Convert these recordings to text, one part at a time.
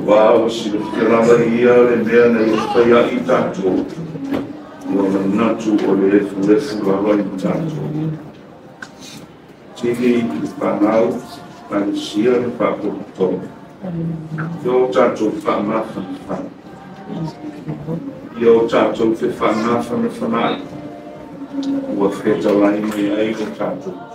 Wow, she was here and then I was fire itato. You are not to less itato. Chili pan out and sheer papo. Yo tato fama fan. Yo tato fana from the fanai. Was hit a line my ego tato.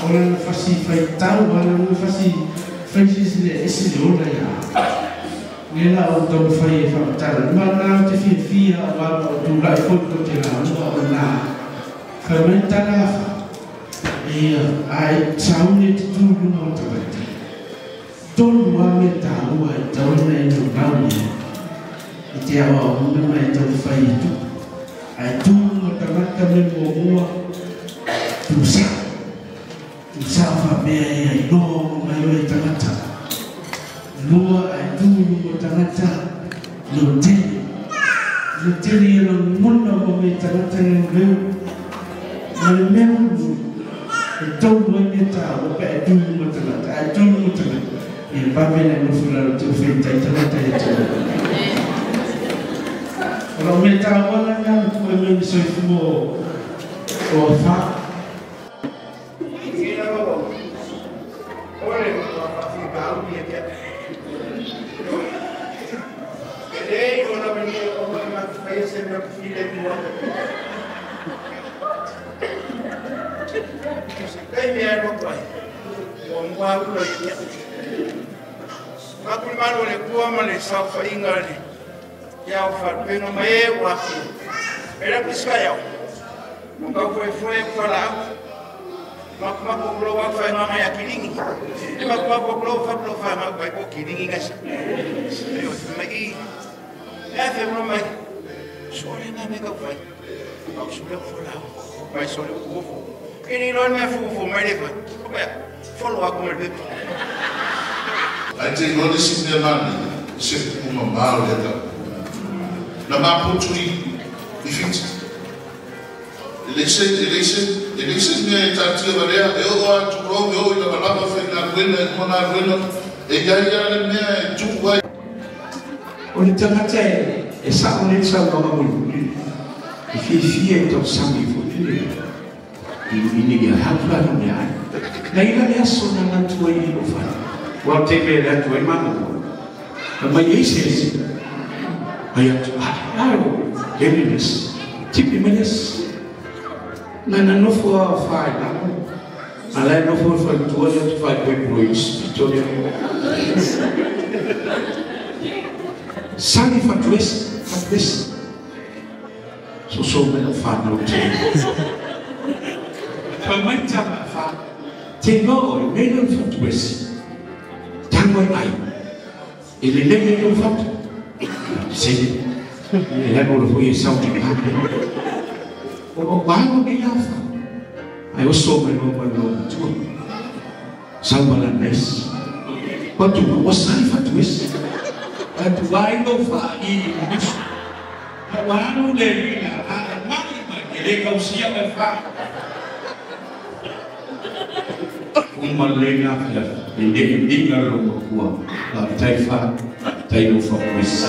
Orang fasih tahu, orang fasih sini orang ya. Nela untuk faktar mana via awal tu lai pun tu jalan mana. Fermentara iya ai sauni tu lu tu berarti. Tol wa tahu ai tahu na itu nauni. Itu awal mana itu itu. Ai tu mata membuat tu Safa mea ya no mayo itangata lua adunu tangata lote ya muna mo itangata leu malmeu tau meta o pe adunu tangata e pamela no fula to fenta itangata ya tau kalau meta wala nga ko me so fumo o fa I take all this in their money, except uma mal letra. Na maputui, defeat. Election me tati varia, eu a tu prove eu ila balava fe na gwena, e ya me tu vai. Oni tangata e sa oni sa no mulu. E fi to sami fu ni. Ini ya hapla no ya. Na ila ya sona na tu i o fa. Wa te me la tu i manu. Ma ye se. Ayat heaviness. Tipi menes. Na no for fa na. Ala no for fa tu o fa ko prois. Victoria. Sani fatwes. So me no fa no te. Pamanta fa. Te no me no fatwes. Tango ai. Ele leve no fat. Sim. Ele é bom foi esse alto. O bairro que afa. Aí eu sou me no tu. Salvalandes. Quanto o sani fatwes. Tu vai no fa e Wano le na mali ele kausia me fa malenga ya inde lo kwa la taifa tayo fa kwis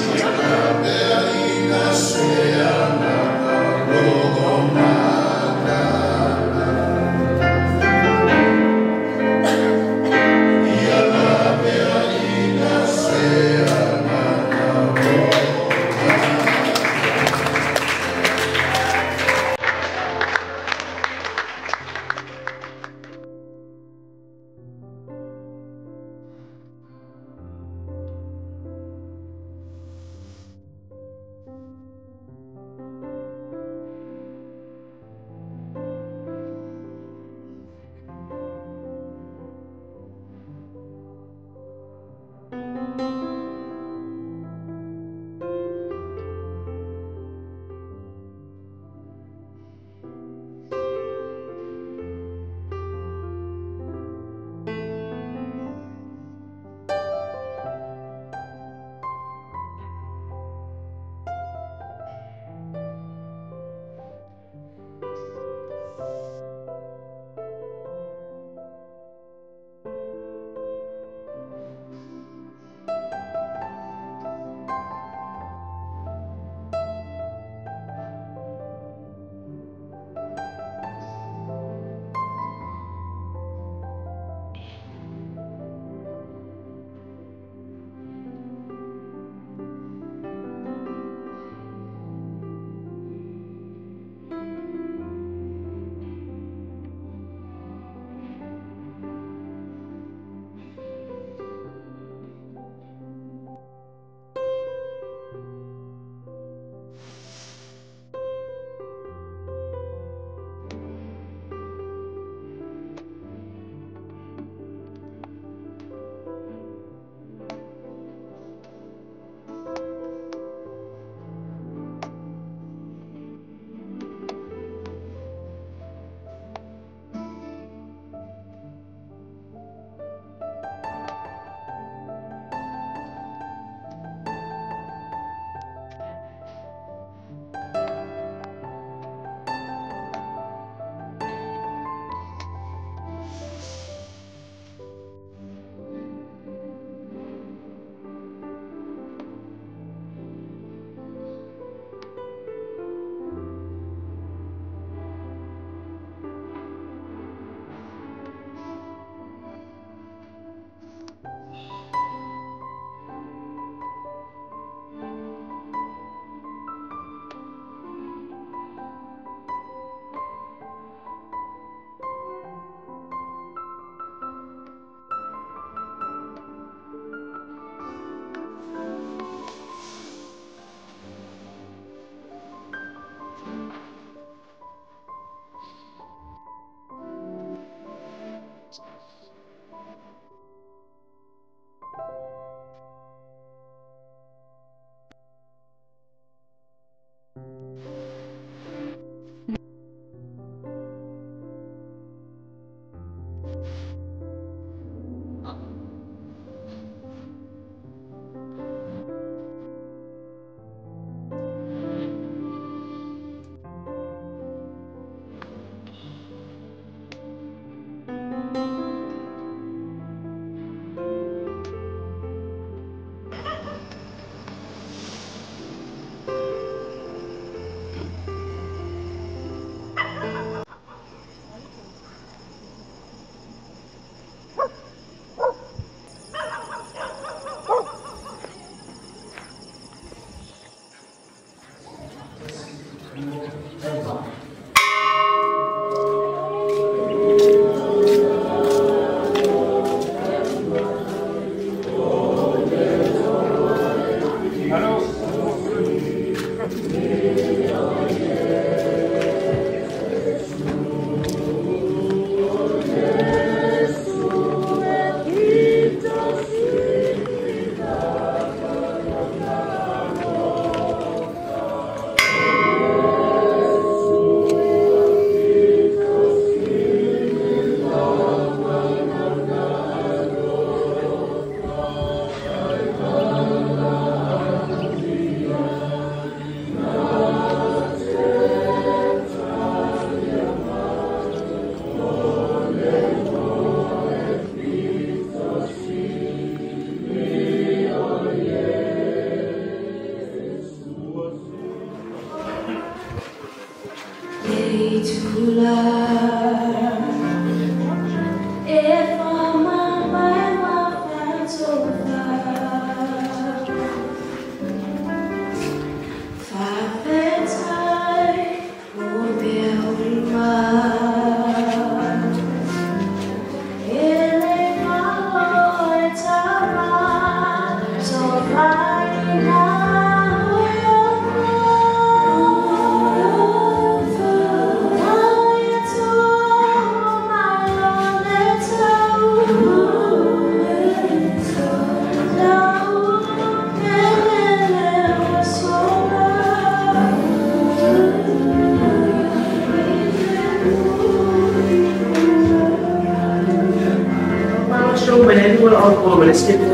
so many people are going to stay in the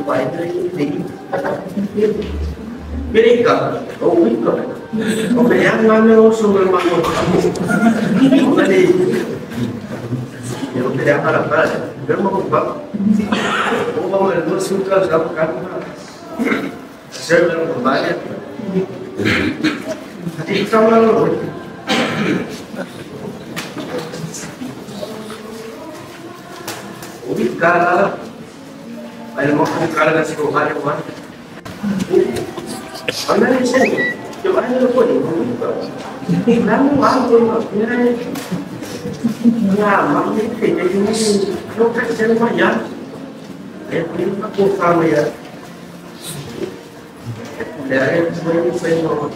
fight. Mereka, oh mereka, oh mereka mana also bermakna kamu, mana ni, yang tidak ada apa, bermakna apa, oh orang itu suka sama kamu, saya bermakna banyak, hati sama lo, oh mereka, ada makan kalau nasi goreng apa. Anda ni sini, cuma ada apa ni? Namun aku ni, ya, maknanya kita ini lokal semua ya. Ini aku sama ya. Dari semua semua.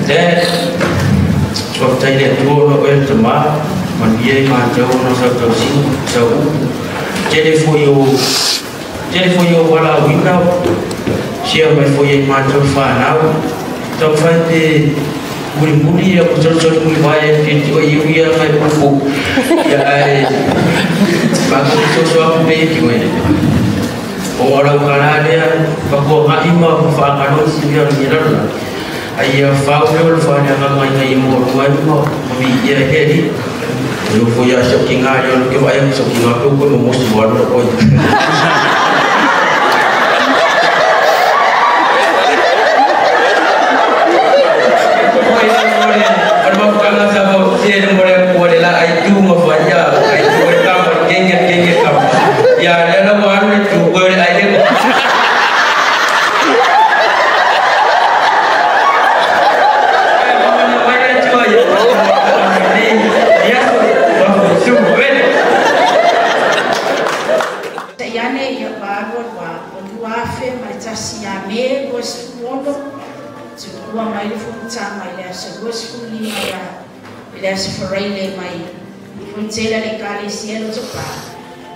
Jadi, waktu ini tu orang cuma mandiai macam orang satu sini jauh. Jadi wala window, siya may foye macam fanau, tempat di buli ya kucur buli bayar di iya may buku, ya bagus sesuatu baik juga. Orang kalau dia bagus kaima fakanus biar mirar, ayah faul fanya kamai kaimo tuan mami ya hedi, lu foye shoking aja, kita ayam shoking aku pun mesti buat apa.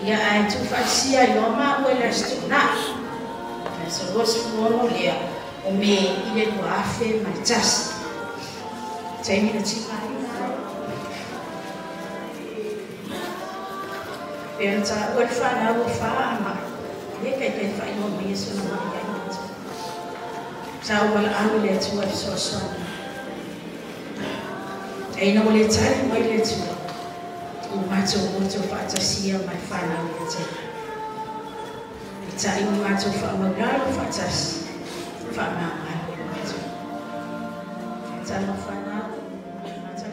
Ya, itu fasia yoma wala stuna. So was for dia, ome ile duafe machas. Temi na chica. Pensa o fana o fama. Ele que fa yoma isso não é. Sa wala anu le tu so so. Ai no le tsari mo le tu. Macho mocho fantasia mai fana leche. Ita ini macho famagalo fantas. Fama macho. Ita no fana macho.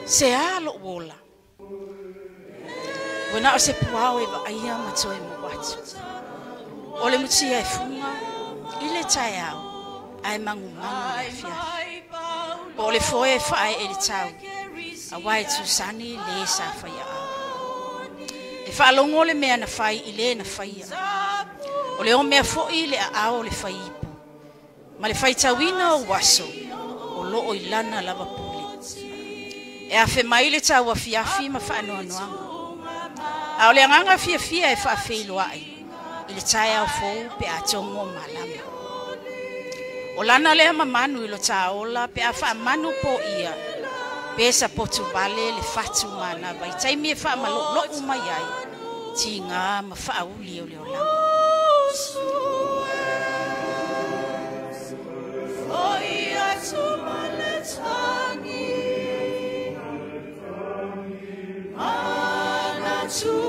Se alo wola. Wana o se puao e va aia matoi mo watu. Ole mutsi e funga, ile tai au, ai mangu e fiafi. Ole foe fai e le tau, a wai tu sani le sa fai au. E fa longo le mea na fai ile na fai au. Ole o mea fo ile a au le fai ipu. Ma le fai tawina o waso, o lo o ilana lava pu. E a fe mai le tau a fiafi ma fa no no. A ole nganga fia e fa fe lo ai. Ile tai au fo pe a tongo malama. O lana le manu ilo tau la pe a fa manu po ia. Pe sa potu vale le fatu mana vai tai me fa malo lo uma ai. Tinga ma fa uli o le ola. Oh ia tu maletani. To